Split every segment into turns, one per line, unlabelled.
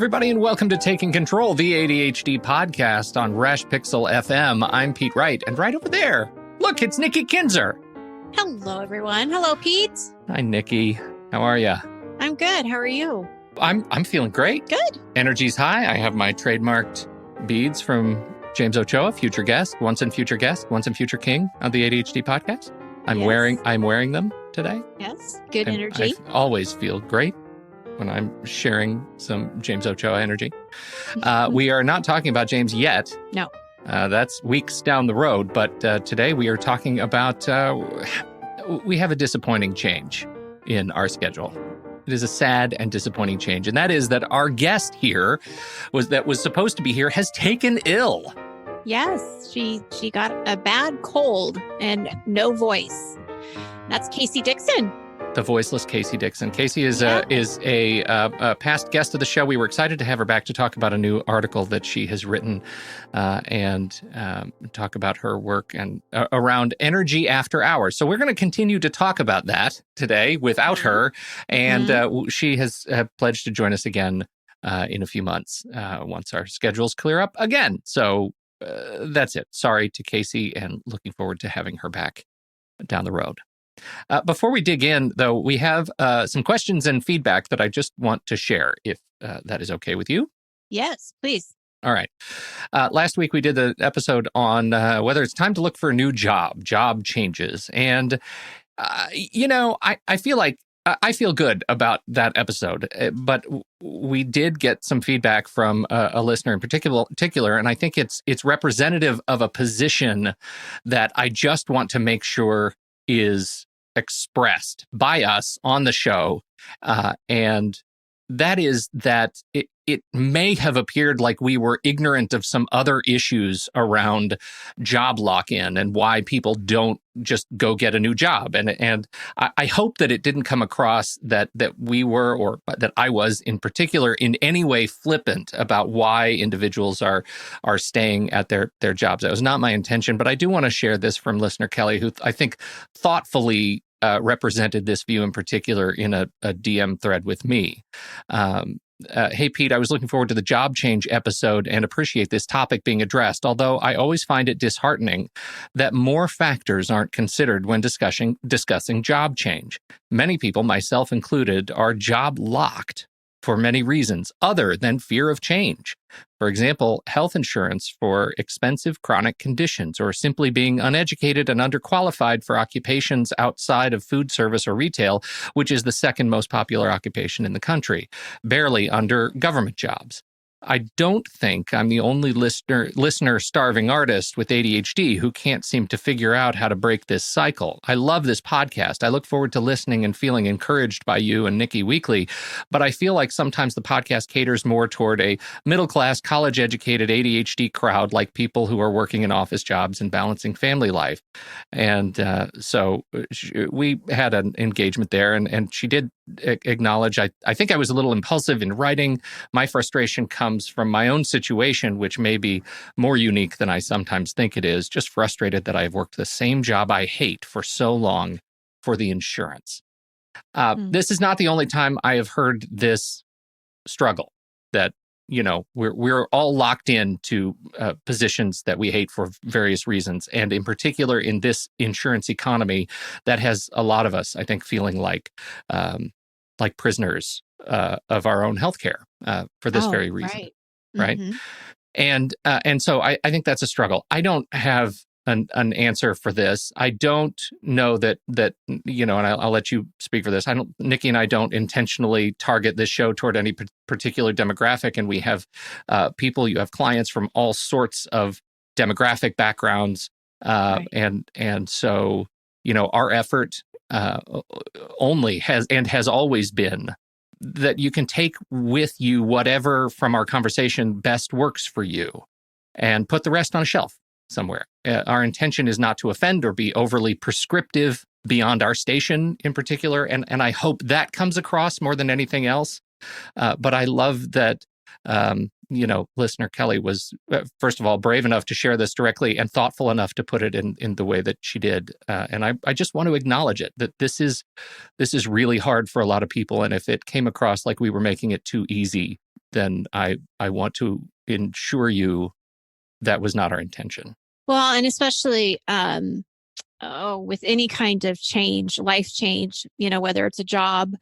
everybody, and welcome to Taking Control, the ADHD podcast on Rash Pixel FM. I'm Pete Wright, and right over there, look, it's Nikki Kinzer.
Hello, everyone. Hello, Pete.
Hi, Nikki. How are you?
I'm good. How are you?
I'm feeling great.
Good.
Energy's high. I have my trademarked beads from James Ochoa, future guest, once and future king of the ADHD podcast. I'm wearing them today.
Yes. Good
and
energy.
I always feel great when I'm sharing some James Ochoa energy. We are not talking about James yet.
No.
That's weeks down the road. But today we are talking about, we have a disappointing change in our schedule. It is a sad and disappointing change. And that is that our guest here was supposed to be here has taken ill.
Yes. She got a bad cold and no voice. That's Casey Dixon.
The voiceless Casey Dixon. Casey is a past guest of the show. We were excited to have her back to talk about a new article that she has written and talk about her work and around energy after hours. So we're going to continue to talk about that today without her. And she has pledged to join us again in a few months once our schedules clear up again. So that's it. Sorry to Casey and looking forward to having her back down the road. Before we dig in, though, we have some questions and feedback that I just want to share, if that is okay with you.
Yes, please.
All right. Last week, we did the episode on whether it's time to look for a new job changes. And, I feel like I feel good about that episode, but we did get some feedback from a listener in particular, and I think it's representative of a position that I just want to make sure is expressed by us on the show, and that is that it may have appeared like we were ignorant of some other issues around job lock-in and why people don't just go get a new job. And I hope that it didn't come across that we were, or that I was in particular, in any way flippant about why individuals are staying at their jobs. That was not my intention, but I do want to share this from listener Kelly, who I think thoughtfully represented this view in particular in a DM thread with me. Hey, Pete, I was looking forward to the job change episode and appreciate this topic being addressed, although I always find it disheartening that more factors aren't considered when discussing job change. Many people, myself included, are job locked for many reasons other than fear of change. For example, health insurance for expensive chronic conditions, or simply being uneducated and underqualified for occupations outside of food service or retail, which is the second most popular occupation in the country, barely under government jobs. I don't think I'm the only listener starving artist with ADHD who can't seem to figure out how to break this cycle. I love this podcast. I look forward to listening and feeling encouraged by you and Nikki weekly, but I feel like sometimes the podcast caters more toward a middle-class, college-educated ADHD crowd, like people who are working in office jobs and balancing family life. And so we had an engagement there, and she did acknowledge, I think I was a little impulsive in writing. My frustration comes from my own situation, which may be more unique than I sometimes think it is. Just frustrated that I've worked the same job I hate for so long for the insurance. This is not the only time I have heard this struggle, that we're all locked into positions that we hate for various reasons. And in particular, in this insurance economy, that has a lot of us, I think, feeling like prisoners of our own healthcare for this very reason. Right. Mm-hmm. And so I think that's a struggle. I don't have an answer for this. I don't know that and I'll let you speak for this. Nikki and I don't intentionally target this show toward any particular demographic, and we have you have clients from all sorts of demographic backgrounds, and so our effort only has always been that you can take with you whatever from our conversation best works for you and put the rest on a shelf somewhere. Our intention is not to offend or be overly prescriptive beyond our station in particular. And I hope that comes across more than anything else. But I love that, listener Kelly was, first of all, brave enough to share this directly and thoughtful enough to put it in the way that she did. And I just want to acknowledge it, that this is really hard for a lot of people. And if it came across like we were making it too easy, then I want to ensure you that was not our intention.
Well, and especially with any kind of change, life change, whether it's a job,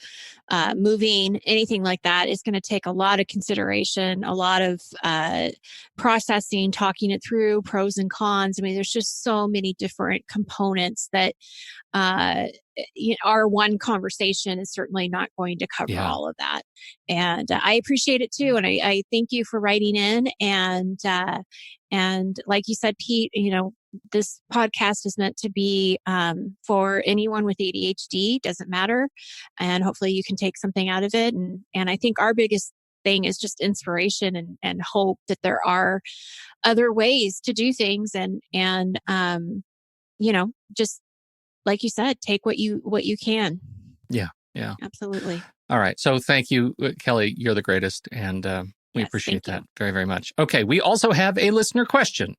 moving, anything like that, is going to take a lot of consideration, a lot of processing, talking it through, pros and cons. I mean, there's just so many different components that our one conversation is certainly not going to cover all of that. And I appreciate it too. And I thank you for writing in. And like you said, Pete, this podcast is meant to be for anyone with ADHD, doesn't matter. And hopefully you can take something out of it. And I think our biggest thing is just inspiration and hope that there are other ways to do things. And just like you said, take what you can.
Yeah.
Absolutely.
All right. So thank you, Kelly. You're the greatest. And we appreciate that very, very much. Okay. We also have a listener question.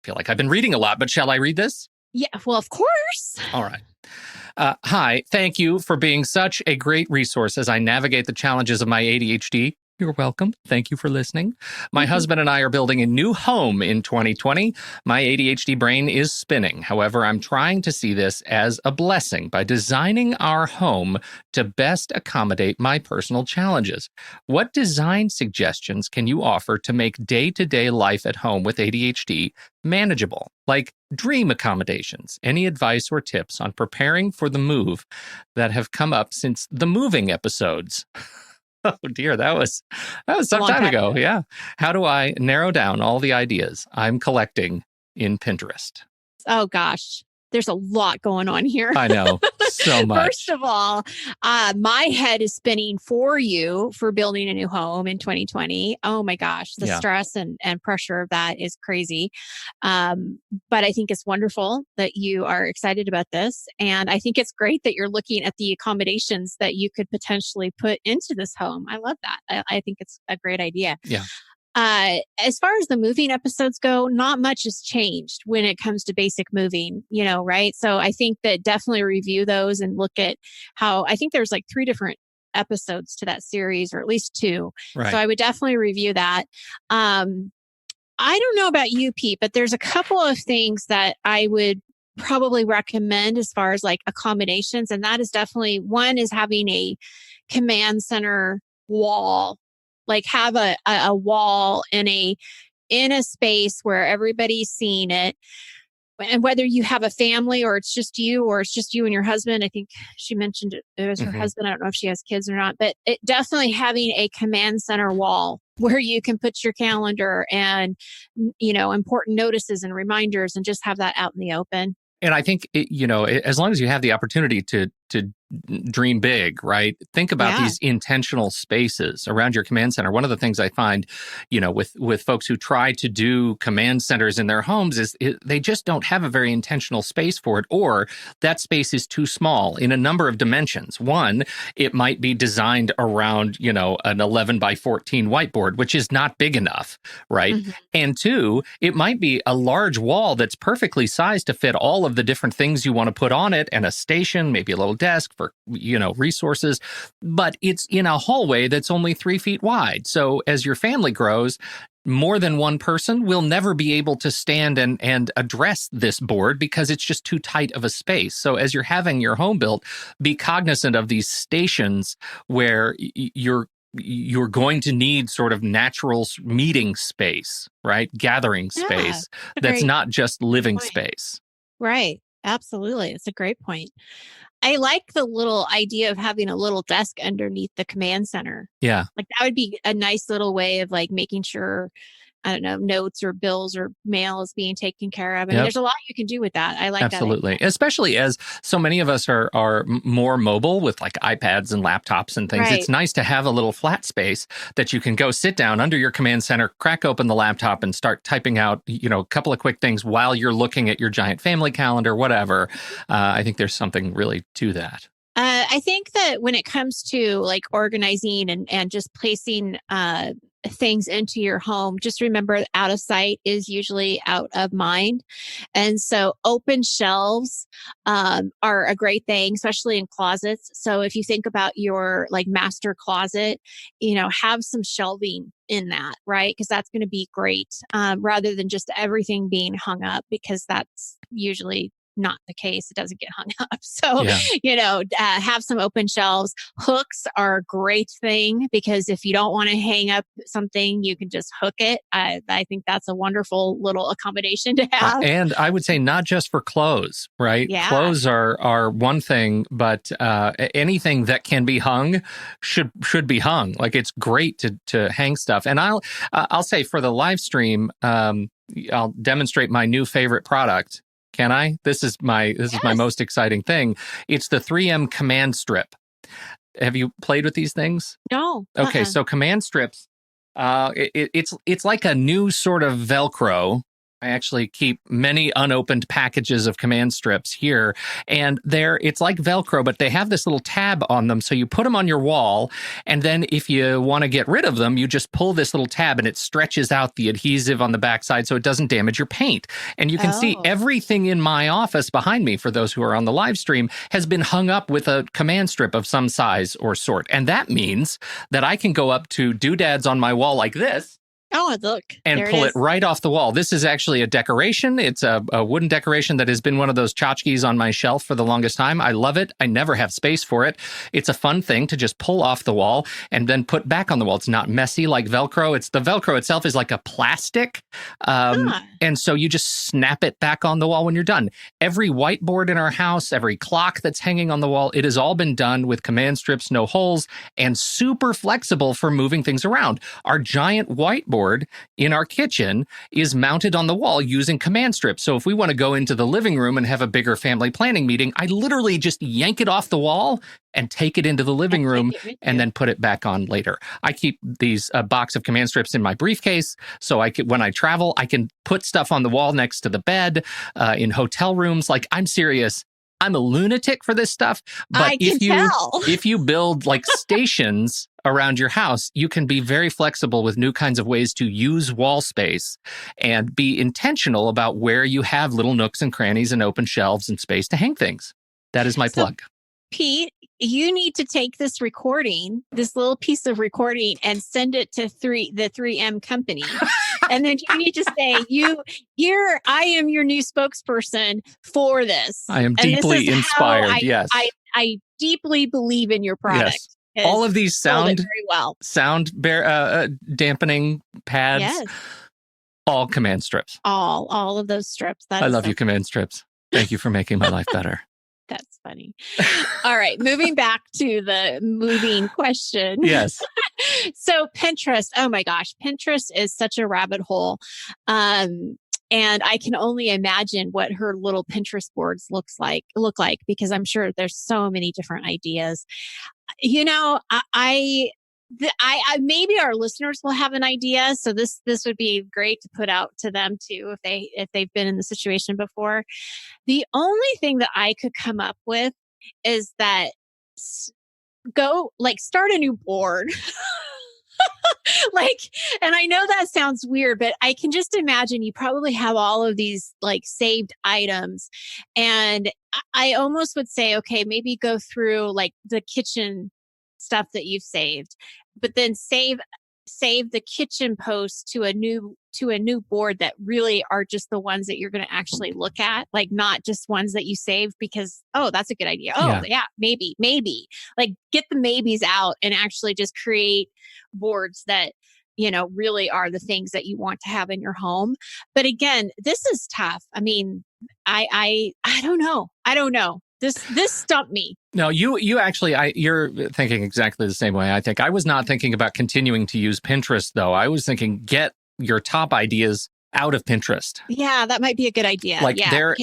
I feel like I've been reading a lot, but shall I read this?
Yeah, well, of course.
All right. Hi, thank you for being such a great resource as I navigate the challenges of my ADHD. You're welcome. Thank you for listening. My husband and I are building a new home in 2020. My ADHD brain is spinning. However, I'm trying to see this as a blessing by designing our home to best accommodate my personal challenges. What design suggestions can you offer to make day-to-day life at home with ADHD manageable, like dream accommodations? Any advice or tips on preparing for the move that have come up since the moving episodes? Oh dear, that was some time ago. Yeah. How do I narrow down all the ideas I'm collecting in Pinterest?
Oh gosh, there's a lot going on here.
I know, so much.
First of all, my head is spinning for you for building a new home in 2020. Oh my gosh, the stress and pressure of that is crazy. But I think it's wonderful that you are excited about this. And I think it's great that you're looking at the accommodations that you could potentially put into this home. I love that. I think it's a great idea.
Yeah.
As far as the moving episodes go, not much has changed when it comes to basic moving, right? So I think that definitely review those and look at how, I think there's like 3 different episodes to that series, or at least 2.
Right.
So I would definitely review that. I don't know about you, Pete, but there's a couple of things that I would probably recommend as far as like accommodations. And that is definitely, one is having a command center wall. Like have a wall in a space where everybody's seeing it. And whether you have a family or it's just you and your husband, I think she mentioned it was her husband. I don't know if she has kids or not, but it definitely having a command center wall where you can put your calendar and, important notices and reminders and just have that out in the open.
And I think, as long as you have the opportunity to dream big, right? Think about these intentional spaces around your command center. One of the things I find, with folks who try to do command centers in their homes is they just don't have a very intentional space for it, or that space is too small in a number of dimensions. One, it might be designed around, an 11 by 14 whiteboard, which is not big enough, right? And 2, it might be a large wall that's perfectly sized to fit all of the different things you want to put on it, and a station, maybe a little desk for, resources, but it's in a hallway that's only 3 feet wide. So as your family grows, more than one person will never be able to stand and address this board because it's just too tight of a space. So as you're having your home built, be cognizant of these stations where you're going to need sort of natural meeting space, right? Gathering space that's not just living space.
Right. Absolutely. It's a great point. I like the little idea of having a little desk underneath the command center.
Yeah.
Like that would be a nice little way of like making sure, I don't know, notes or bills or mail is being taken care of. I mean, there's a lot you can do with that. I like that.
Absolutely. Especially as so many of us are more mobile with like iPads and laptops and things. Right. It's nice to have a little flat space that you can go sit down under your command center, crack open the laptop and start typing out, a couple of quick things while you're looking at your giant family calendar, whatever. I think there's something really to that.
I think that when it comes to like organizing and just placing things into your home, just remember out of sight is usually out of mind. And so open shelves are a great thing, especially in closets. So if you think about your like master closet, have some shelving in that, right? Because that's going to be great, rather than just everything being hung up, because that's usually not the case. It doesn't get hung up. So,
Yeah.
have some open shelves. Hooks are a great thing, because if you don't want to hang up something, you can just hook it. I think that's a wonderful little accommodation to have.
And I would say not just for clothes, right?
Yeah.
Clothes are one thing, but anything that can be hung should be hung. Like, it's great to hang stuff. And I'll say for the live stream, I'll demonstrate my new favorite product. Can I? This is my
Yes.
most exciting thing. It's the 3M Command Strip. Have you played with these things?
No.
Okay, so Command Strips, it's like a new sort of Velcro. I actually keep many unopened packages of Command Strips here, and it's like Velcro, but they have this little tab on them. So you put them on your wall, and then if you want to get rid of them, you just pull this little tab and it stretches out the adhesive on the backside so it doesn't damage your paint. And you can see everything in my office behind me, for those who are on the live stream, has been hung up with a Command Strip of some size or sort. And that means that I can go up to doodads on my wall like this,
Oh, look.
and
there
pull
it
it
is.
right off the wall. This is actually a decoration. It's a wooden decoration that has been one of those tchotchkes on my shelf for the longest time. I love it. I never have space for it. It's a fun thing to just pull off the wall and then put back on the wall. It's not messy like Velcro. The Velcro itself is like a plastic. And so you just snap it back on the wall when you're done. Every whiteboard in our house, every clock that's hanging on the wall, it has all been done with Command Strips, no holes, and super flexible for moving things around. Our giant whiteboard in our kitchen is mounted on the wall using Command Strips. So if we want to go into the living room and have a bigger family planning meeting, I literally just yank it off the wall and take it into the living room and then put it back on later. I keep these box of Command Strips in my briefcase, so when I travel, I can put stuff on the wall next to the bed, in hotel rooms. Like, I'm serious. I'm a lunatic for this stuff. But
I can tell.
if you build like stations around your house, you can be very flexible with new kinds of ways to use wall space and be intentional about where you have little nooks and crannies and open shelves and space to hang things. That is my plug.
Pete, you need to take this little piece of recording, and send it to the 3M company. And then you need to say, I am your new spokesperson for this.
I am deeply inspired. Yes.
I deeply believe in your product.
Yes. All of these sound dampening pads.
Yes.
All Command Strips.
All of those strips.
I love you, Command Strips. Thank you for making my life better.
That's funny. All right. Moving back to the moving question.
Yes.
So Pinterest, oh my gosh, Pinterest is such a rabbit hole. And I can only imagine what her little Pinterest boards look like, because I'm sure there's so many different ideas. I maybe our listeners will have an idea. So this would be great to put out to them too, if they've been in the situation before. The only thing that I could come up with is that start a new board. And I know that sounds weird, but I can just imagine you probably have all of these saved items. And I almost would say, okay, maybe go through the kitchen stuff that you've saved, but then save the kitchen posts to a new board that really are just the ones that you're going to actually look at, not just ones that you saved because, oh, that's a good idea. Oh yeah, maybe get the maybes out and actually just create boards that really are the things that you want to have in your home. But again, this is tough. I mean, I don't know. This stumped me.
No, you actually, you're thinking exactly the same way. I think I was not thinking about continuing to use Pinterest, though. I was thinking, get your top ideas out of Pinterest.
Yeah, that might be a good idea.
There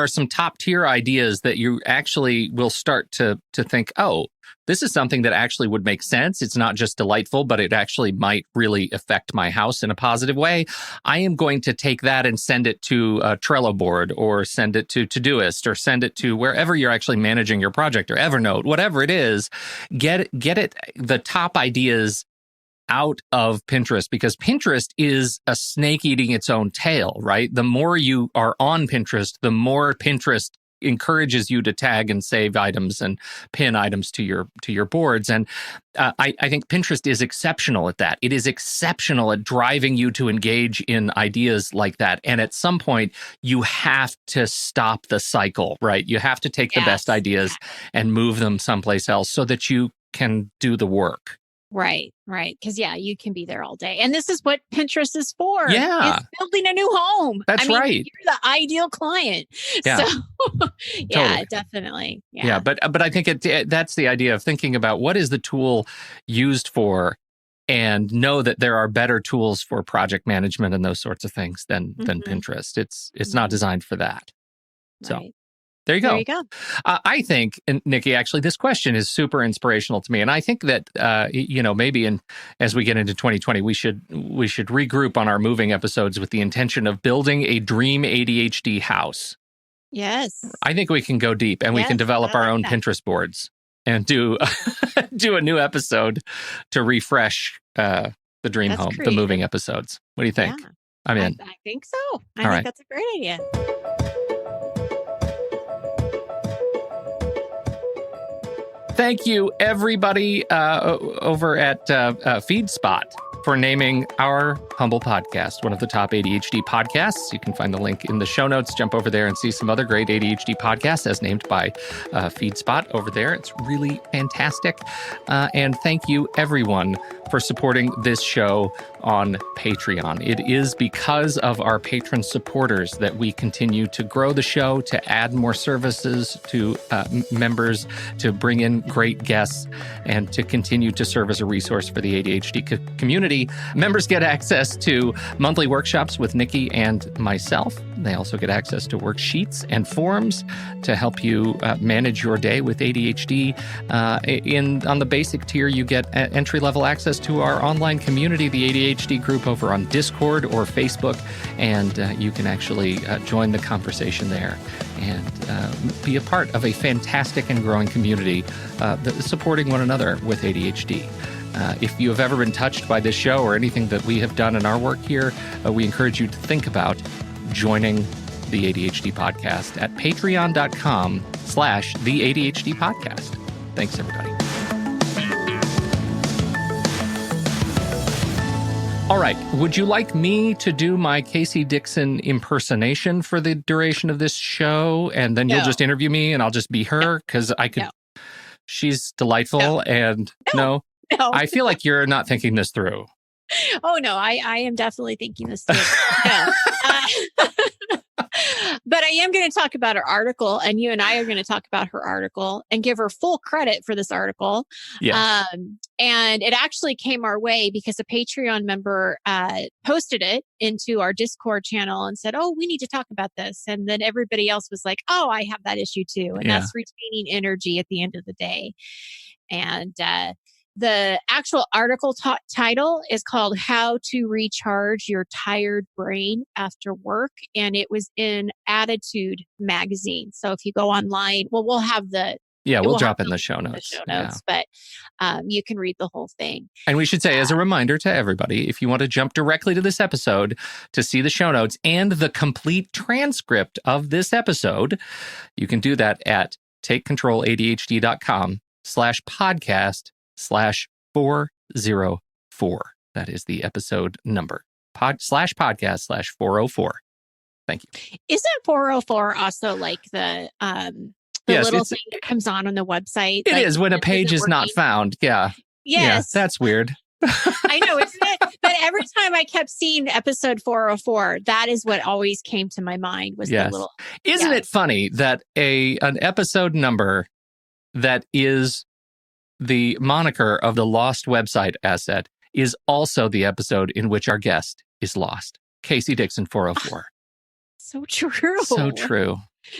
are some top tier ideas that you actually will start to think, oh, this is something that actually would make sense. It's not just delightful, but it actually might really affect my house in a positive way. I am going to take that and send it to a Trello board, or send it to Todoist, or send it to wherever you're actually managing your project, or Evernote, whatever it is. Get it, the top ideas out of Pinterest, because Pinterest is a snake eating its own tail, right? The more you are on Pinterest, the more Pinterest encourages you to tag and save items and pin items to your boards. And I think Pinterest is exceptional at that. It is exceptional at driving you to engage in ideas like that. And at some point, you have to stop the cycle, right? You have to take the best ideas and move them someplace else so that you can do the work.
Right. Because, you can be there all day. And this is what Pinterest is for.
Yeah.
It's building a new home.
That's right.
You're the ideal client.
Yeah.
So,
Totally.
definitely.
Yeah. But I think that's the idea of thinking about what is the tool used for, and know that there are better tools for project management and those sorts of things than Pinterest. It's not designed for that. So.
Right.
There you go.
There you go.
I think, and Nikki, actually, this question is super inspirational to me, and I think that maybe as we get into 2020, we should regroup on our moving episodes with the intention of building a dream ADHD house.
Yes,
I think we can go deep, and we can develop our own Pinterest boards and do a new episode to refresh the dream home,
creative.
the moving episodes. What do you think?
Yeah.
I'm in.
I think so. I think that's a great idea.
Thank you, everybody over at FeedSpot for naming our humble podcast one of the top ADHD podcasts. You can find the link in the show notes. Jump over there and see some other great ADHD podcasts as named by FeedSpot over there. It's really fantastic. And thank you, everyone, for supporting this show on Patreon. It is because of our patron supporters that we continue to grow the show, to add more services to members, to bring in great guests, and to continue to serve as a resource for the ADHD community. Members get access to monthly workshops with Nikki and myself. They also get access to worksheets and forums to help you manage your day with ADHD. On the basic tier, you get entry-level access to our online community, the ADHD group over on Discord or Facebook, and you can actually join the conversation there and be a part of a fantastic and growing community supporting one another with ADHD. If you have ever been touched by this show or anything that we have done in our work here, we encourage you to think about joining the ADHD podcast at patreon.com/the ADHD podcast. Thanks, everybody. All right. Would you like me to do my Casey Dixon impersonation for the duration of this show? And then you'll just interview me and I'll just be her? Because I could. No. She's delightful. And no. I feel like you're not thinking this through.
Oh, no, I am definitely thinking this through. No. But I am going to talk about her article, and you and I are going to talk about her article and give her full credit for this article.
Yes.
And it actually came our way because a Patreon member posted it into our Discord channel and said, "Oh, we need to talk about this." And then everybody else was like, "Oh, I have that issue too." And that's retaining energy at the end of the day. And the actual article title is called How to Recharge Your Tired Brain After Work. And it was in Attitude magazine. So if you go online, we'll have the...
Yeah, we'll drop in the show notes.
But you can read the whole thing.
And we should say, as a reminder to everybody, if you want to jump directly to this episode to see the show notes and the complete transcript of this episode, you can do that at takecontroladhd.com/podcast/404. That is the episode number. /podcast/404. Thank you.
Isn't 404 also like the little thing that comes on the website?
It is when a page is not found. Yeah.
Yes.
Yeah, that's weird.
I know, isn't it? But every time I kept seeing episode 404, that is what always came to my mind was the little...
Isn't it funny that an episode number that is the moniker of the lost website asset is also the episode in which our guest is lost? Casey Dixon 404.
So true.
So true.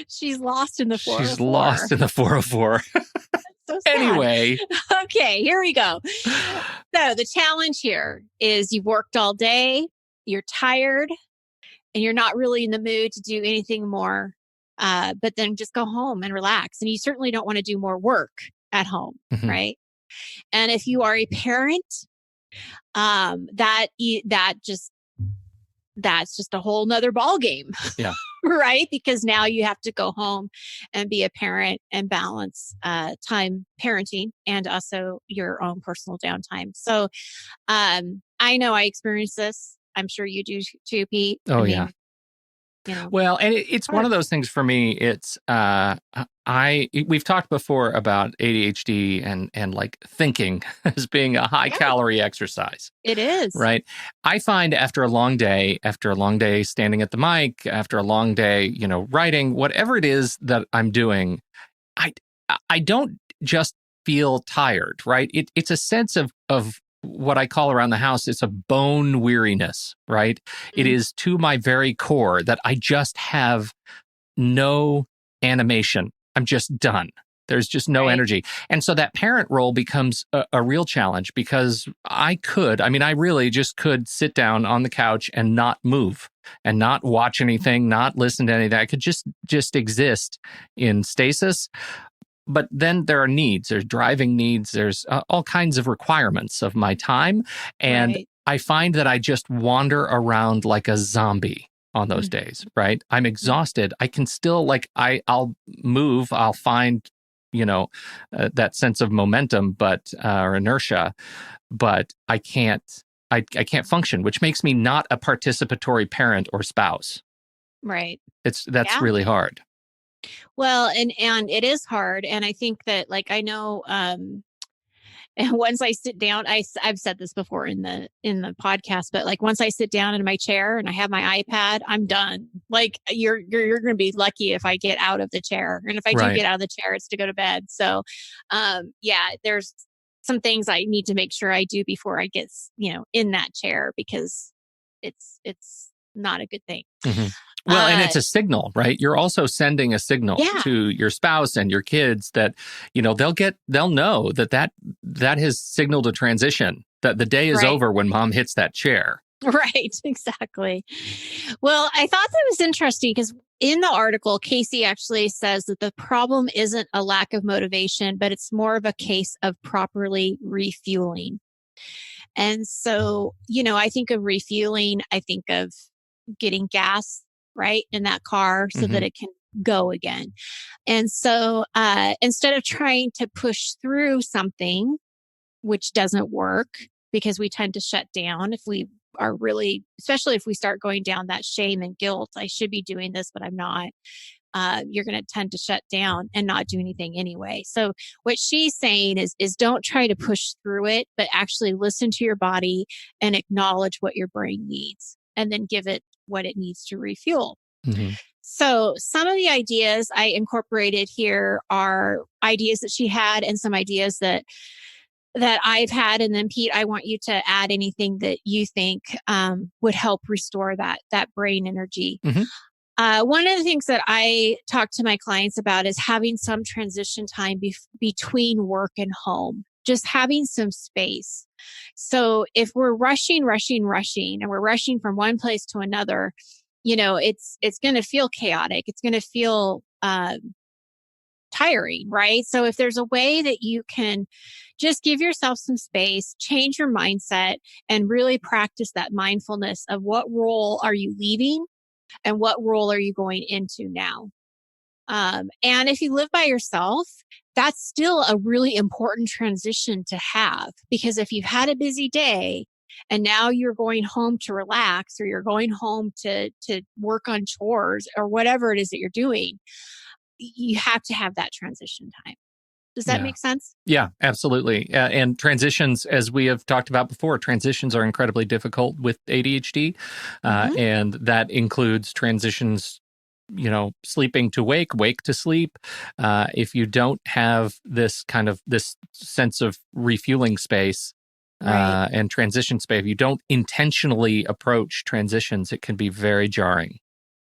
She's lost in the 404.
She's lost in the 404.
So
anyway.
Okay, here we go. So the challenge here is you've worked all day, you're tired, and you're not really in the mood to do anything more. But then just go home and relax. And you certainly don't want to do more work at home, right? And if you are a parent, that just that's just a whole nother ball game.
Yeah.
Right? Because now you have to go home and be a parent and balance time parenting and also your own personal downtime. So I know I experienced this. I'm sure you do too, Pete. I
Oh, yeah.
mean, you know,
Well, and it's one
hard.
of those things for me. It's we've talked before about ADHD and like thinking as being a high
Yeah,
calorie exercise,
it is.
right? I find after a long day standing at the mic, after a long day, writing, whatever it is that I'm doing, I I don't just feel tired, right? It's a sense of what I call around the house, it's a bone weariness, right? It
Mm,
is to my very core that I just have no animation. I'm just done. There's just no
right.
energy. And so that parent role becomes a real challenge because I really just could sit down on the couch and not move and not watch anything, not listen to anything. I could just exist in stasis. But then there are needs, there's driving needs, there's all kinds of requirements of my time. And
Right.
I find that I just wander around like a zombie on those
Mm,
days, right? I'm
mm,
exhausted. I can still I'll move, I'll find, that sense of momentum, or inertia, but I can't function, which makes me not a participatory parent or spouse.
right.
That's
Yeah.
really hard.
Well, and it is hard. And I think that like I know and once I sit down, I've said this before in the podcast, but like once I sit down in my chair and I have my iPad, I'm done. Like you're going to be lucky if I get out of the chair, and if I do
Right.
get out of the chair, it's to go to bed. So, yeah, there's some things I need to make sure I do before I get in that chair because it's not a good thing.
Mhm. Well, and
Uh,
it's a signal, right? You're also sending a signal
yeah,
to your spouse and your kids that, they'll know that has signaled a transition, that the day is
right.
over when mom hits that chair.
Right, exactly. Well, I thought that was interesting because in the article, Casey actually says that the problem isn't a lack of motivation, but it's more of a case of properly refueling. And so, I think of refueling, I think of getting gas, right, in that car so that
Mhm.
it can go again. And so, instead of trying to push through something, which doesn't work because we tend to shut down if we are really, especially if we start going down that shame and guilt. I should be doing this, but I'm not. You're going to tend to shut down and not do anything anyway. So what she's saying is don't try to push through it, but actually listen to your body and acknowledge what your brain needs, and then give it what it needs to refuel.
Mhm.
So, some of the ideas I incorporated here are ideas that she had and some ideas that I've had. And then Pete, I want you to add anything that you think would help restore that brain energy.
Mhm.
One of the things that I talk to my clients about is having some transition time between work and home, just having some space. So if we're rushing, and we're rushing from one place to another, it's going to feel chaotic. It's going to feel tiring, right? So if there's a way that you can just give yourself some space, change your mindset, and really practice that mindfulness of what role are you leaving and what role are you going into now. And if you live by yourself, that's still a really important transition to have, because if you've had a busy day and now you're going home to relax, or you're going home to work on chores or whatever it is that you're doing, you have to have that transition time. Does that
Yeah.
make sense?
Yeah, absolutely. And transitions, as we have talked about before, transitions are incredibly difficult with ADHD.
Hmm.
And that includes transitions, sleeping to wake, wake to sleep. If you don't have this sense of refueling space
Right.
and transition space, if you don't intentionally approach transitions, it can be very jarring.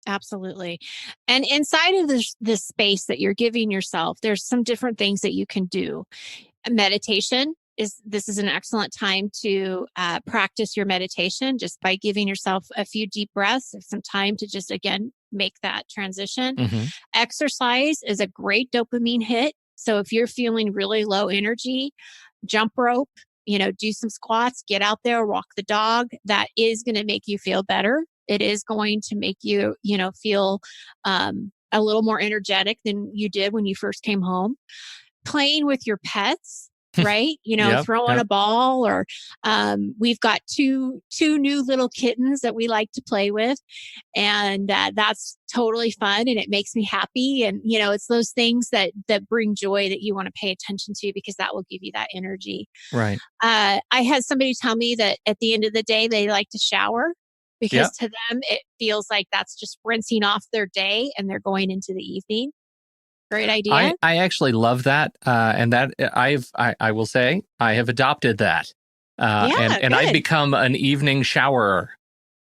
Absolutely. And inside of this space that you're giving yourself, there's some different things that you can do. Meditation is an excellent time to practice your meditation just by giving yourself a few deep breaths, some time to just again make that transition.
Hmm.
Exercise is a great dopamine hit. So if you're feeling really low energy, jump rope, do some squats, get out there, walk the dog. That is going to make you feel better. It is going to make you, feel a little more energetic than you did when you first came home. Playing with your pets, right?
Yep,
Throwing
yep.
a ball, or we've got two new little kittens that we like to play with, and that's totally fun, and it makes me happy. And it's those things that bring joy that you want to pay attention to, because that will give you that energy.
Right.
I had somebody tell me that at the end of the day, they like to shower, because
Yep.
to them it feels like that's just rinsing off their day and they're going into the evening. Great idea.
I actually love that, and that I will say I have adopted that,
Yeah,
and I've
good.
become an evening showerer.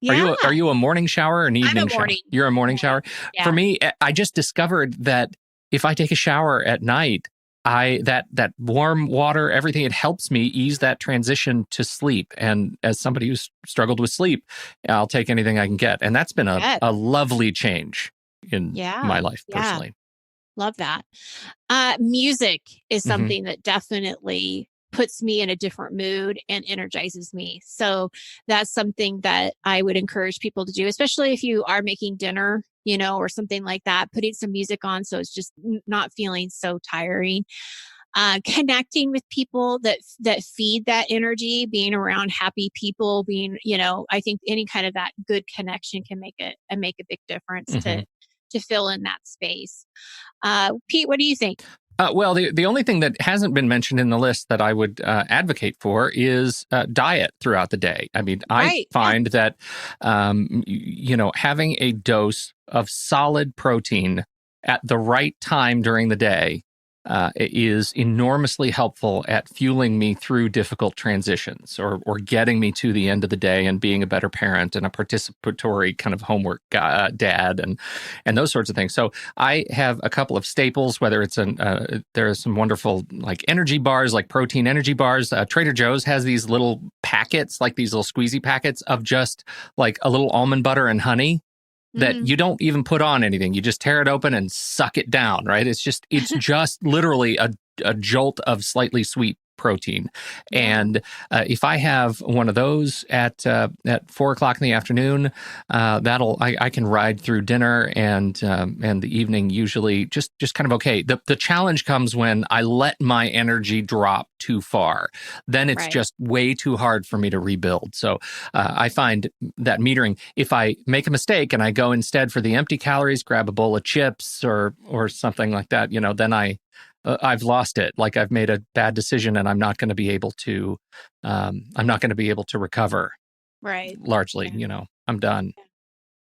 Yeah,
Are you a morning shower or an
I'm
evening
a
shower?
morning.
You're a morning
Morning.
shower. For
Yeah.
me, I just discovered that if I take a shower at night, that warm water, everything, it helps me ease that transition to sleep. And as somebody who's struggled with sleep, I'll take anything I can get, and that's been
Good.
a lovely change in my
Yeah.
life
Yeah.
personally.
Love that. Music is
Hmm.
something that definitely puts me in a different mood and energizes me. So that's something that I would encourage people to do, especially if you are making dinner, or something like that, putting some music on so it's just not feeling so tiring. Connecting with people that feed that energy, being around happy people, I think any kind of that good connection can make a big difference
Hmm.
to fill in that space. Pete, what do you think?
Well, the only thing that hasn't been mentioned in the list that I would advocate for is diet throughout the day. I mean, I
Right. Yeah.
find that having a dose of solid protein at the right time during the day is enormously helpful at fueling me through difficult transitions, or getting me to the end of the day and being a better parent and a participatory kind of homework dad and those sorts of things. So I have a couple of staples, whether it's there are some wonderful like energy bars, like protein energy bars. Trader Joe's has these little packets, like these little squeezy packets of just like a little almond butter and honey that
Mm-hmm.
you don't even put on anything. You just tear it open and suck it down, right? It's just literally a jolt of slightly sweet protein.
Yeah.
And if I have one of those at 4 o'clock in the afternoon, I can ride through dinner and the evening usually just kind of okay. The challenge comes when I let my energy drop too far. Then it's
Right.
just way too hard for me to rebuild. So I find that metering, if I make a mistake and I go instead for the empty calories, grab a bowl of chips or something like that, then I've lost it. Like I've made a bad decision, and I'm not going to be able to. I'm not going to be able to recover.
Right.
Largely,
Yeah.
I'm done.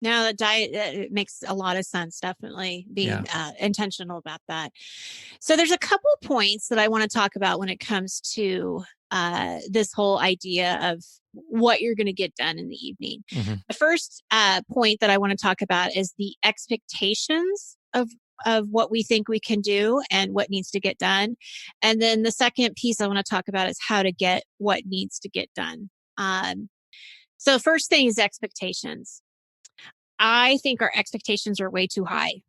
No, the diet, it makes a lot of sense. Definitely
Yeah.
being intentional about that. So there's a couple of points that I want to talk about when it comes to this whole idea of what you're going to get done in the evening.
Hmm.
The first point that I want to talk about is the expectations of what we think we can do and what needs to get done. And then the second piece I want to talk about is how to get what needs to get done. So first thing is expectations. I think our expectations are way too high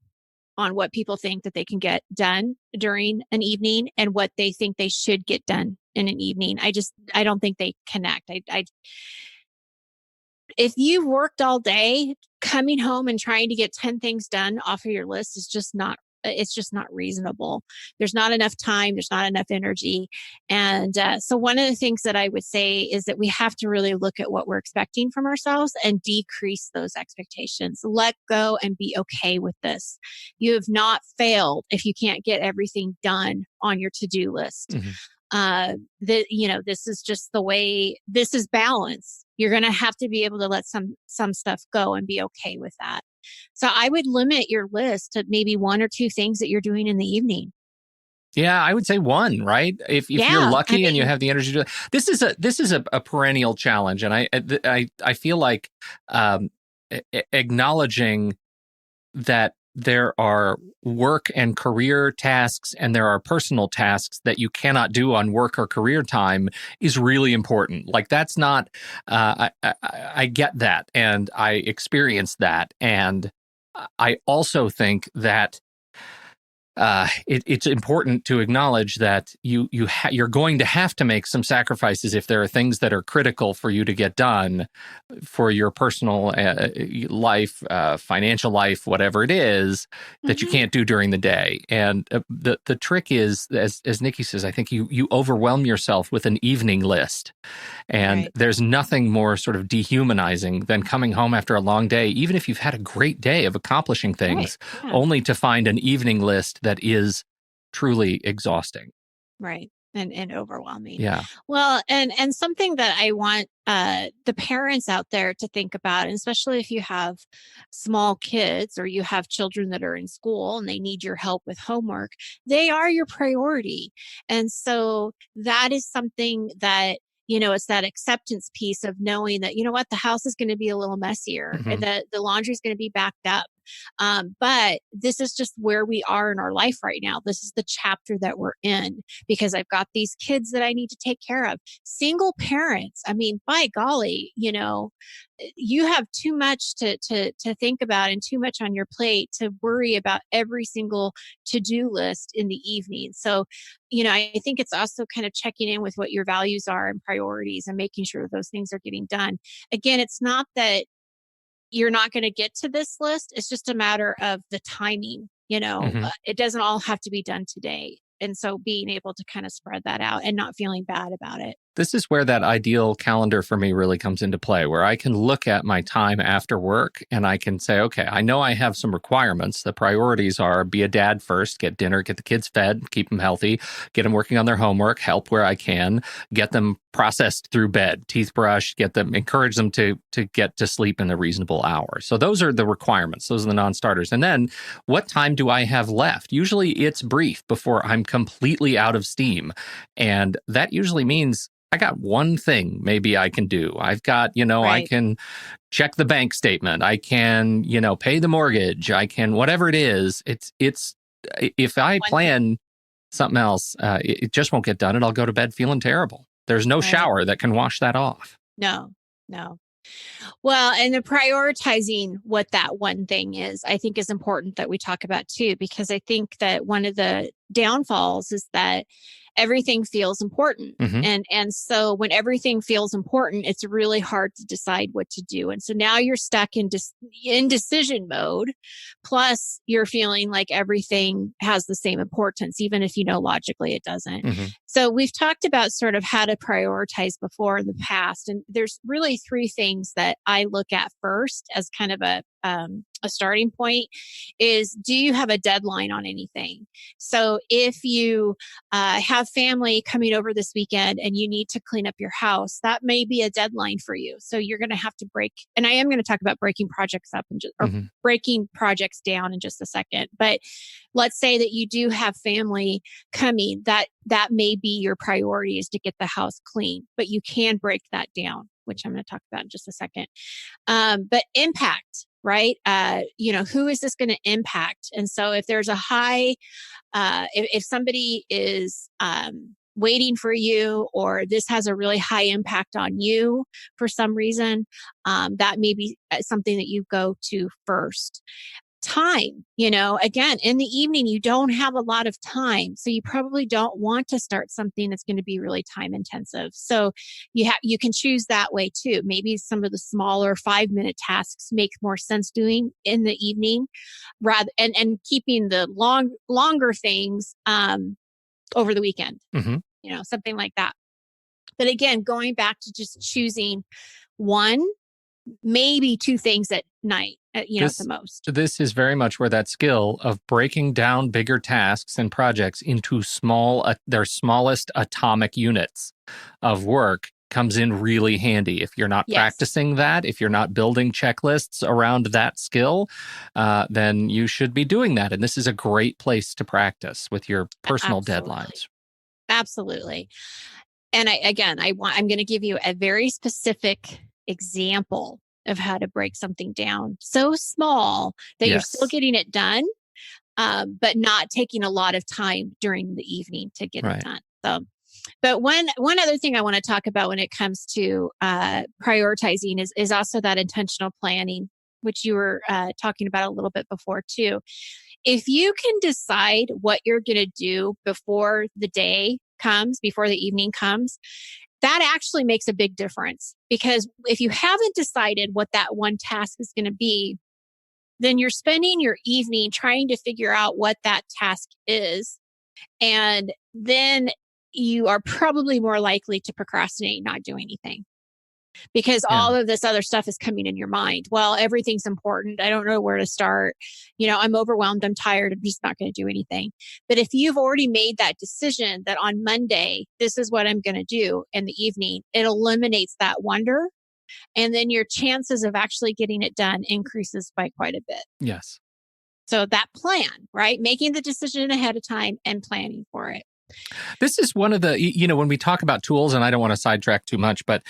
on what people think that they can get done during an evening and what they think they should get done in an evening. I don't think they connect. If you've worked all day, coming home and trying to get 10 things done off of your list is it's just not reasonable. There's not enough time. There's not enough energy. And so one of the things that I would say is that we have to really look at what we're expecting from ourselves and decrease those expectations. Let go and be okay with this. You have not failed if you can't get everything done on your to-do list.
Hmm.
This is just the way. This is balance. You're going to have to be able to let some stuff go and be okay with that. So I would limit your list to maybe one or two things that you're doing in the evening.
Yeah, I would say one, right? If you're
Yeah, I
lucky and you
mean,
have the energy to, this is a perennial challenge, and I feel like acknowledging that there are work and career tasks and there are personal tasks that you cannot do on work or career time is really important. Like that's not, I get that and I experience that. And I also think that it's important to acknowledge that you're going to have to make some sacrifices if there are things that are critical for you to get done for your personal life, financial life, whatever it is that you
Hmm.
can't do during the day. And the trick is, as Nikki says, I think you overwhelm yourself with an evening list. And
Right.
there's nothing more sort of dehumanizing than coming home after a long day, even if you've had a great day of accomplishing
Right.
things,
Yeah.
only to find an evening list that is truly exhausting.
Right. And overwhelming.
Yeah.
Well, and something that I want the parents out there to think about, and especially if you have small kids or you have children that are in school and they need your help with homework, they are your priority. And so that is something that, it's that acceptance piece of knowing that, what, the house is going to be a little messier and
Hmm.
the laundry is going to be backed up. But this is just where we are in our life right now. This is the chapter that we're in because I've got these kids that I need to take care of. Single parents, I mean, by golly, you have too much to think about and too much on your plate to worry about every single to-do list in the evening. So, I think it's also kind of checking in with what your values are and priorities and making sure those things are getting done. Again, it's not that you're not going to get to this list. It's just a matter of the timing.
Hmm.
It doesn't all have to be done today. And so being able to kind of spread that out and not feeling bad about it.
This is where that ideal calendar for me really comes into play, where I can look at my time after work and I can say, okay, I know I have some requirements. The priorities are be a dad first, get dinner, get the kids fed, keep them healthy, get them working on their homework, help where I can, get them processed through bed, teeth brushed, encourage them to get to sleep in a reasonable hour. So those are the requirements. Those are the non-starters. And then what time do I have left? Usually it's brief before I'm completely out of steam. And that usually means I got one thing maybe I can do. I've got, I
Right.
can check the bank statement. I can, pay the mortgage. I can, whatever it is. If I
One thing.
plan something else, it just won't get done and I'll go to bed feeling terrible. There's no
Right.
shower that can wash that off.
No, no. Well, and the prioritizing what that one thing is, I think is important that we talk about too, because I think that one of the downfalls is that everything feels important.
Hmm.
And so when everything feels important, it's really hard to decide what to do. And so now you're stuck in indecision mode. Plus, you're feeling like everything has the same importance, even if logically it doesn't.
Hmm.
So we've talked about sort of how to prioritize before in the past, and there's really three things that I look at first as kind of a starting point. Is, do you have a deadline on anything? So if you have family coming over this weekend and you need to clean up your house, that may be a deadline for you. So you're going to have to break. And I am going to talk about breaking projects up or
Hmm.
breaking projects down in just a second. But let's say that you do have family coming, that may be your priority, is to get the house clean, but you can break that down, which I'm going to talk about in just a second. But impact, right? Who is this going to impact? And so if there's a high, if somebody is waiting for you, or this has a really high impact on you for some reason, that may be something that you go to first. Time, again, in the evening, you don't have a lot of time. So you probably don't want to start something that's going to be really time intensive. So you can choose that way too. Maybe some of the smaller 5-minute tasks make more sense doing in the evening, rather and keeping the longer things over the weekend,
Hmm.
something like that. But again, going back to just choosing one, maybe two things at night, at the
This
most.
this is very much where that skill of breaking down bigger tasks and projects into their smallest atomic units of work comes in really handy. If you're not
Yes.
practicing that, if you're not building checklists around that skill, then you should be doing that. And this is a great place to practice with your personal
Absolutely.
deadlines.
Absolutely. And I'm going to give you a very specific example of how to break something down so small that you're still
Yes.
getting it done, but not taking a lot of time during the evening to get it
Right.
done. So, but one other thing I want to talk about when it comes to prioritizing is also that intentional planning. which you were talking about a little bit before too. If you can decide what you're going to do before the day comes, before the evening comes, that actually makes a big difference. Because if you haven't decided what that one task is going to be, then you're spending your evening trying to figure out what that task is. And then you are probably more likely to procrastinate, not do anything, because
Yeah.
all of this other stuff is coming in your mind. Well, everything's important. I don't know where to start. I'm overwhelmed. I'm tired. I'm just not going to do anything. But if you've already made that decision that on Monday, this is what I'm going to do in the evening, it eliminates that wonder. And then your chances of actually getting it done increases by quite a bit.
Yes.
So that plan, right? Making the decision ahead of time and planning for it.
This is one of the, when we talk about tools, and I don't want to sidetrack too much, but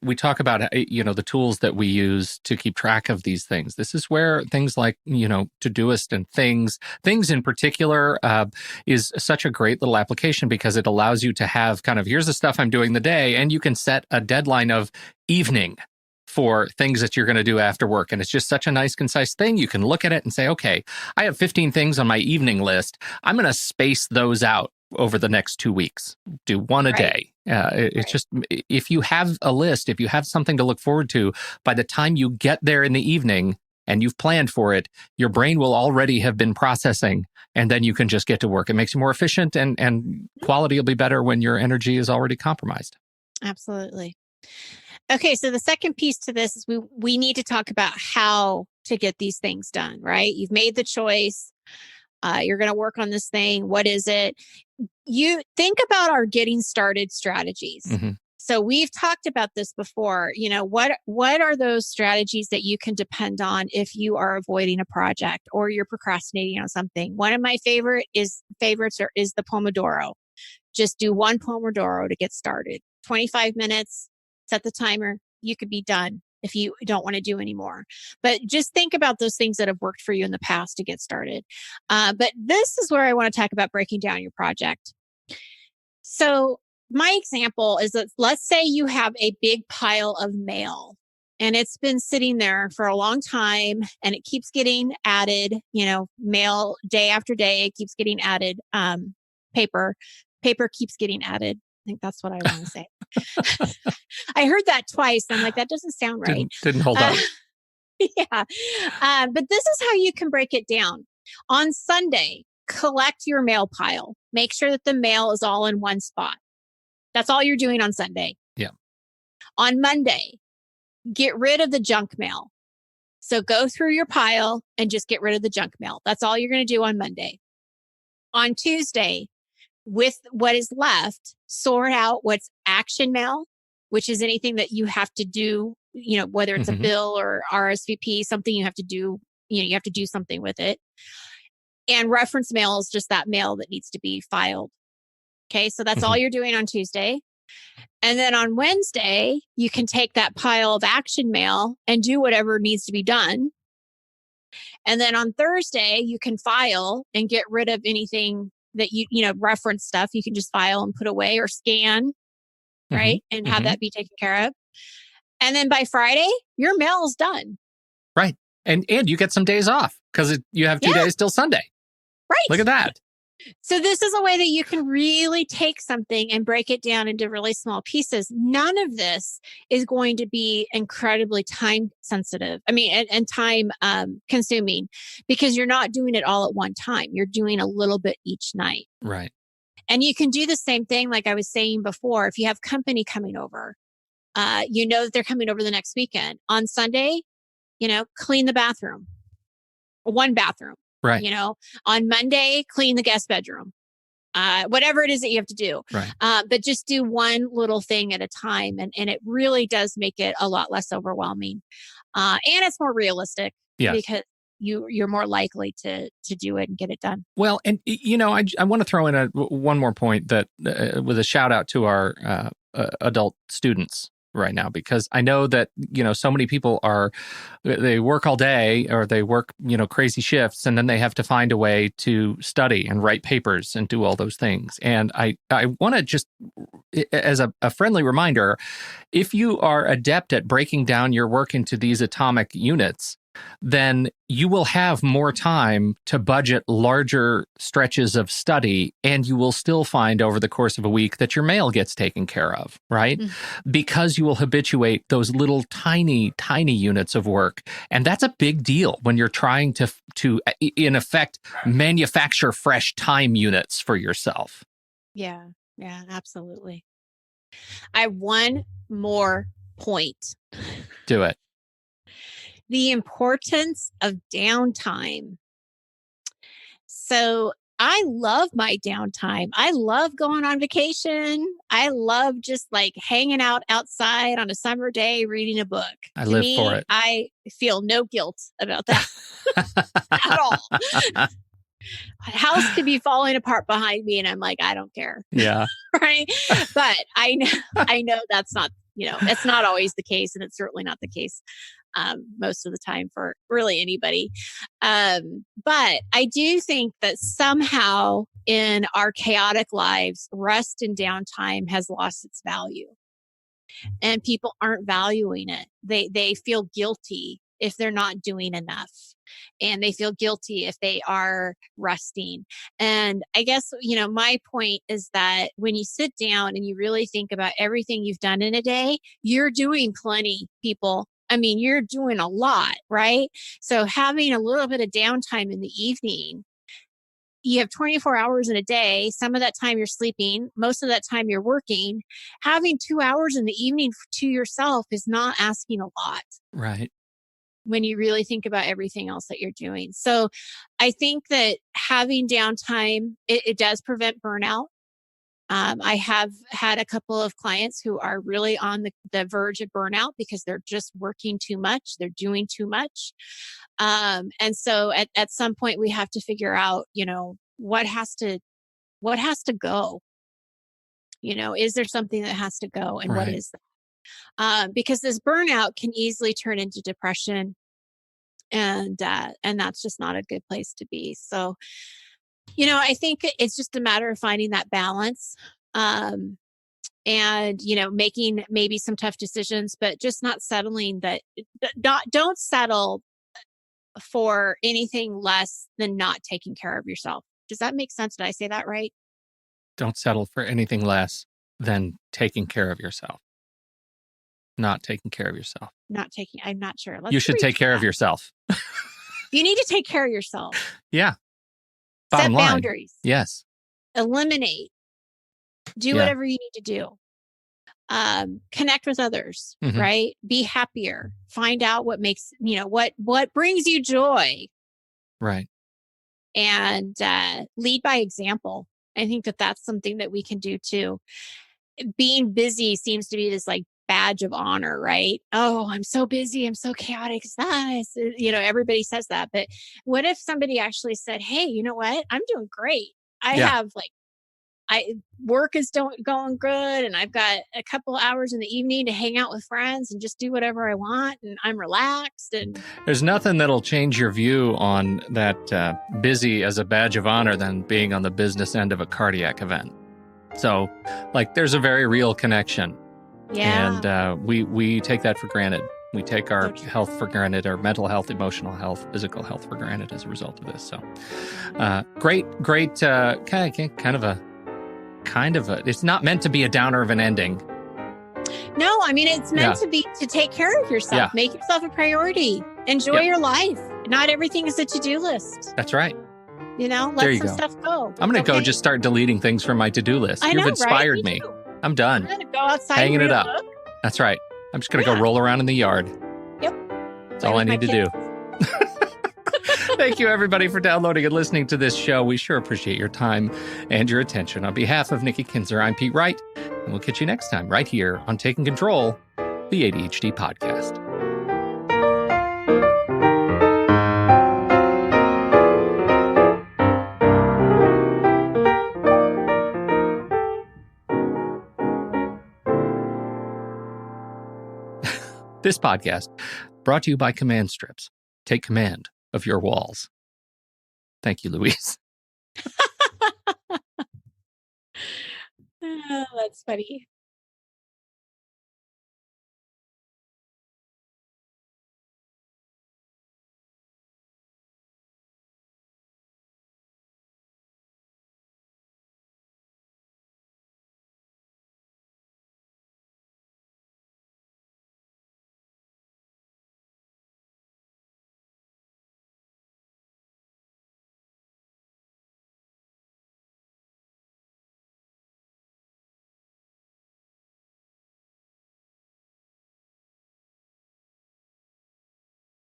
we talk about, the tools that we use to keep track of these things. This is where things like, Todoist and things in particular is such a great little application, because it allows you to have kind of, here's the stuff I'm doing the day, and you can set a deadline of evening for things that you're going to do after work. And it's just such a nice, concise thing. You can look at it and say, okay, I have 15 things on my evening list. I'm going to space those out over the next 2 weeks. Do one a day. It's just, if you have a list, if you have something to look forward to, by the time you get there in the evening and you've planned for it, your brain will already have been processing, and then you can just get to work. It makes you more efficient, and quality will be better when your energy is already compromised.
Absolutely. Okay, so the second piece to this is we need to talk about how to get these things done, right? You've made the choice. You're going to work on this thing. What is it? You think about our getting started strategies.
Mm-hmm.
So we've talked about this before. What are those strategies that you can depend on if you are avoiding a project or you're procrastinating on something? One of my favorites is the Pomodoro. Just do one Pomodoro to get started. 25 minutes, set the timer. You could be done if you don't want to do anymore. But just think about those things that have worked for you in the past to get started. But this is where I want to talk about breaking down your project. So my example is that, let's say you have a big pile of mail and it's been sitting there for a long time and it keeps getting added, mail day after day, it keeps getting added. Paper keeps getting added. I think that's what I want to say. I heard that twice. I'm like, that doesn't sound right.
Didn't hold up.
Yeah. But this is how you can break it down. On Sunday, collect your mail pile. Make sure that the mail is all in one spot. That's all you're doing on Sunday.
Yeah.
On Monday, get rid of the junk mail. So go through your pile and just get rid of the junk mail. That's all you're going to do on Monday. On Tuesday, with what is left, sort out what's action mail, which is anything that you have to do, whether it's a bill or RSVP, something you have to do, you have to do something with it. And reference mail is just that mail that needs to be filed. Okay. So that's all you're doing on Tuesday. And then on Wednesday, you can take that pile of action mail and do whatever needs to be done. And then on Thursday, you can file and get rid of anything that reference stuff. You can just file and put away or scan, right? And have that be taken care of. And then by Friday, your mail is done.
Right. And you get some days off because you have 2 days till Sunday.
Right.
Look at that.
So this is a way that you can really take something and break it down into really small pieces. None of this is going to be incredibly time sensitive. And time consuming, because you're not doing it all at one time. You're doing a little bit each night.
Right.
And you can do the same thing, like I was saying before, if you have company coming over, that they're coming over the next weekend. On Sunday, clean the bathroom, one bathroom.
Right.
On Monday, clean the guest bedroom, whatever it is that you have to do.
Right.
But just do one little thing at a time. And it really does make it a lot less overwhelming. And it's more realistic because you're more likely to do it and get it done.
Well, and, I want to throw in one more point that with a shout out to our adult students right now, because I know that, so many people they work all day or they work, crazy shifts, and then they have to find a way to study and write papers and do all those things. And I want to just, as a friendly reminder, if you are adept at breaking down your work into these atomic units, then you will have more time to budget larger stretches of study, and you will still find over the course of a week that your mail gets taken care of, right? Because you will habituate those little tiny, tiny units of work. And that's a big deal when you're trying to in effect, manufacture fresh time units for yourself.
Yeah, absolutely. I have one more point.
Do it.
The importance of downtime. So I love my downtime. I love going on vacation. I love just like hanging out outside on a summer day, reading a book.
I live for it.
I feel no guilt about that at all. House could be falling apart behind me and I'm like, I don't care.
Yeah.
Right. But I know that's not, it's not always the case. And it's certainly not the case most of the time for really anybody. But I do think that somehow in our chaotic lives, rest and downtime has lost its value. And people aren't valuing it. They feel guilty if they're not doing enough. And they feel guilty if they are resting. And I guess, my point is that when you sit down and you really think about everything you've done in a day, you're doing plenty, people. I mean, you're doing a lot, right? So having a little bit of downtime in the evening, you have 24 hours in a day. Some of that time you're sleeping. Most of that time you're working. Having 2 hours in the evening to yourself is not asking a lot.
Right.
When you really think about everything else that you're doing. So I think that having downtime, it does prevent burnout. I have had a couple of clients who are really on the verge of burnout because they're just working too much. They're doing too much. And so at some point we have to figure out, what has to go? Is there something that has to go? And what is that? Because this burnout can easily turn into depression. And that's just not a good place to be. So, I think it's just a matter of finding that balance. And making maybe some tough decisions, but just not settling don't settle for anything less than not taking care of yourself. Does that make sense? Did I say that right?
Don't settle for anything less than taking care of yourself. Not taking care of yourself.
I'm not sure.
You should take care of yourself.
You need to take care of yourself.
Yeah.
Set boundaries.
Yes.
Eliminate. Do whatever you need to do. Connect with others, right? Be happier. Find out what makes, what brings you joy.
Right.
And lead by example. I think that that's something that we can do too. Being busy seems to be this like badge of honor, right? Oh, I'm so busy. I'm so chaotic. It's nice. Everybody says that. But what if somebody actually said, hey, you know what? I'm doing great. I have work is going good. And I've got a couple hours in the evening to hang out with friends and just do whatever I want. And I'm relaxed. And
there's nothing that'll change your view on that busy as a badge of honor than being on the business end of a cardiac event. So there's a very real connection.
Yeah.
And we take that for granted. We take our health for granted, our mental health, emotional health, physical health for granted as a result of this. So great, kind of a, it's not meant to be a downer of an ending.
No, I mean, it's meant to take care of yourself. Yeah. Make yourself a priority. Enjoy your life. Not everything is a to-do list.
That's right.
Let some stuff go.
I'm going to go just start deleting things from my to-do list. You've inspired me. I'm done.
I'm going to go outside
hanging
and
it up.
Book.
That's right. I'm just going to go roll around in the yard.
Yep.
That's all I need to do. Thank you, everybody, for downloading and listening to this show. We sure appreciate your time and your attention. On behalf of Nikki Kinzer, I'm Pete Wright, and we'll catch you next time right here on Taking Control, the ADHD podcast. This podcast brought to you by Command Strips. Take command of your walls. Thank you, Louise.
Oh, that's funny.